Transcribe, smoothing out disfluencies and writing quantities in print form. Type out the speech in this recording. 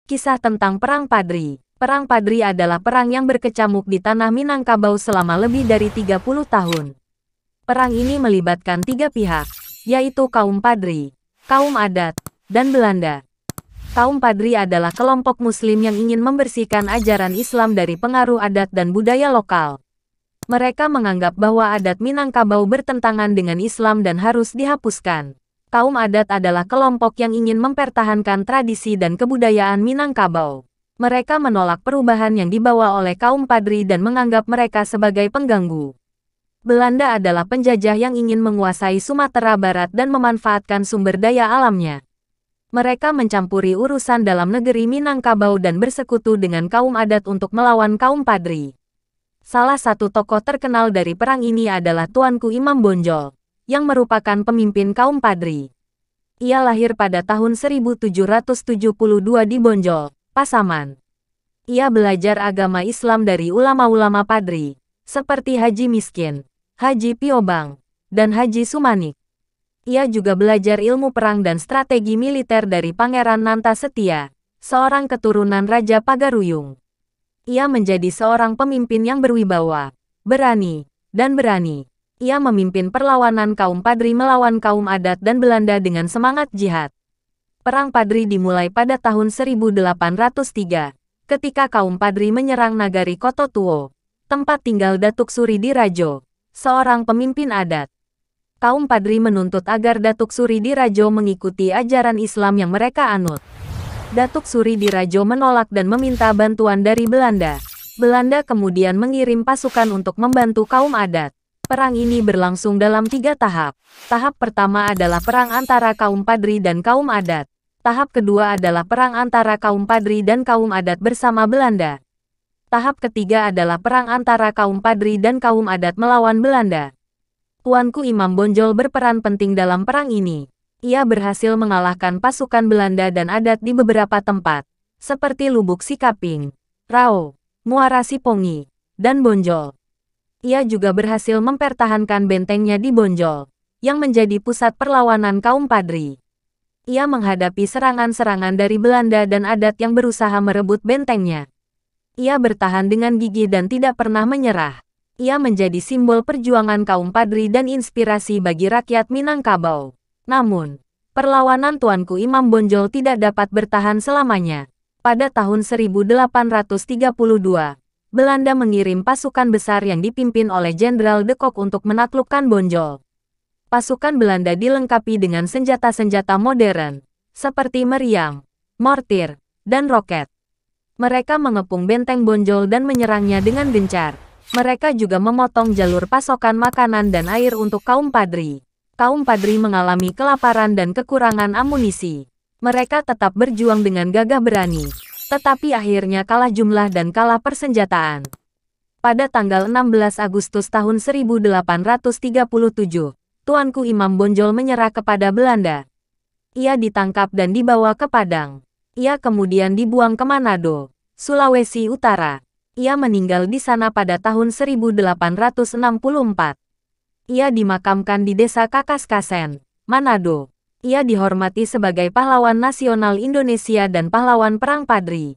Kisah tentang Perang Padri. Perang Padri adalah perang yang berkecamuk di tanah Minangkabau selama lebih dari 30 tahun. Perang ini melibatkan tiga pihak, yaitu kaum Padri, kaum adat, dan Belanda. Kaum Padri adalah kelompok Muslim yang ingin membersihkan ajaran Islam dari pengaruh adat dan budaya lokal. Mereka menganggap bahwa adat Minangkabau bertentangan dengan Islam dan harus dihapuskan. Kaum adat adalah kelompok yang ingin mempertahankan tradisi dan kebudayaan Minangkabau. Mereka menolak perubahan yang dibawa oleh kaum Padri dan menganggap mereka sebagai pengganggu. Belanda adalah penjajah yang ingin menguasai Sumatera Barat dan memanfaatkan sumber daya alamnya. Mereka mencampuri urusan dalam negeri Minangkabau dan bersekutu dengan kaum adat untuk melawan kaum Padri. Salah satu tokoh terkenal dari perang ini adalah Tuanku Imam Bonjol, yang merupakan pemimpin kaum Padri. Ia lahir pada tahun 1772 di Bonjol, Pasaman. Ia belajar agama Islam dari ulama-ulama Padri, seperti Haji Miskin, Haji Piobang, dan Haji Sumanik. Ia juga belajar ilmu perang dan strategi militer dari Pangeran Nanta Setia, seorang keturunan Raja Pagaruyung. Ia menjadi seorang pemimpin yang berwibawa, berani, dan berani. Ia memimpin perlawanan kaum Padri melawan kaum adat dan Belanda dengan semangat jihad. Perang Padri dimulai pada tahun 1803, ketika kaum Padri menyerang Nagari Kototuo, tempat tinggal Datuk Suri Dirajo, seorang pemimpin adat. Kaum Padri menuntut agar Datuk Suri Dirajo mengikuti ajaran Islam yang mereka anut. Datuk Suri Dirajo menolak dan meminta bantuan dari Belanda. Belanda kemudian mengirim pasukan untuk membantu kaum adat. Perang ini berlangsung dalam 3 tahap. Tahap pertama adalah perang antara kaum Padri dan kaum adat. Tahap kedua adalah perang antara kaum Padri dan kaum adat bersama Belanda. Tahap ketiga adalah perang antara kaum Padri dan kaum adat melawan Belanda. Tuanku Imam Bonjol berperan penting dalam perang ini. Ia berhasil mengalahkan pasukan Belanda dan adat di beberapa tempat, seperti Lubuk Sikaping, Rao, Muara Sipongi, dan Bonjol. Ia juga berhasil mempertahankan bentengnya di Bonjol, yang menjadi pusat perlawanan kaum Padri. Ia menghadapi serangan-serangan dari Belanda dan adat yang berusaha merebut bentengnya. Ia bertahan dengan gigih dan tidak pernah menyerah. Ia menjadi simbol perjuangan kaum Padri dan inspirasi bagi rakyat Minangkabau. Namun, perlawanan Tuanku Imam Bonjol tidak dapat bertahan selamanya. Pada tahun 1832, Belanda mengirim pasukan besar yang dipimpin oleh Jenderal de Kock untuk menaklukkan Bonjol. Pasukan Belanda dilengkapi dengan senjata-senjata modern, seperti meriam, mortir, dan roket. Mereka mengepung benteng Bonjol dan menyerangnya dengan gencar. Mereka juga memotong jalur pasokan makanan dan air untuk kaum Padri. Kaum Padri mengalami kelaparan dan kekurangan amunisi. Mereka tetap berjuang dengan gagah berani, tetapi akhirnya kalah jumlah dan kalah persenjataan. Pada tanggal 16 Agustus tahun 1837, Tuanku Imam Bonjol menyerah kepada Belanda. Ia ditangkap dan dibawa ke Padang. Ia kemudian dibuang ke Manado, Sulawesi Utara. Ia meninggal di sana pada tahun 1864. Ia dimakamkan di Desa Kakaskasen, Manado. Ia dihormati sebagai pahlawan nasional Indonesia dan pahlawan Perang Padri.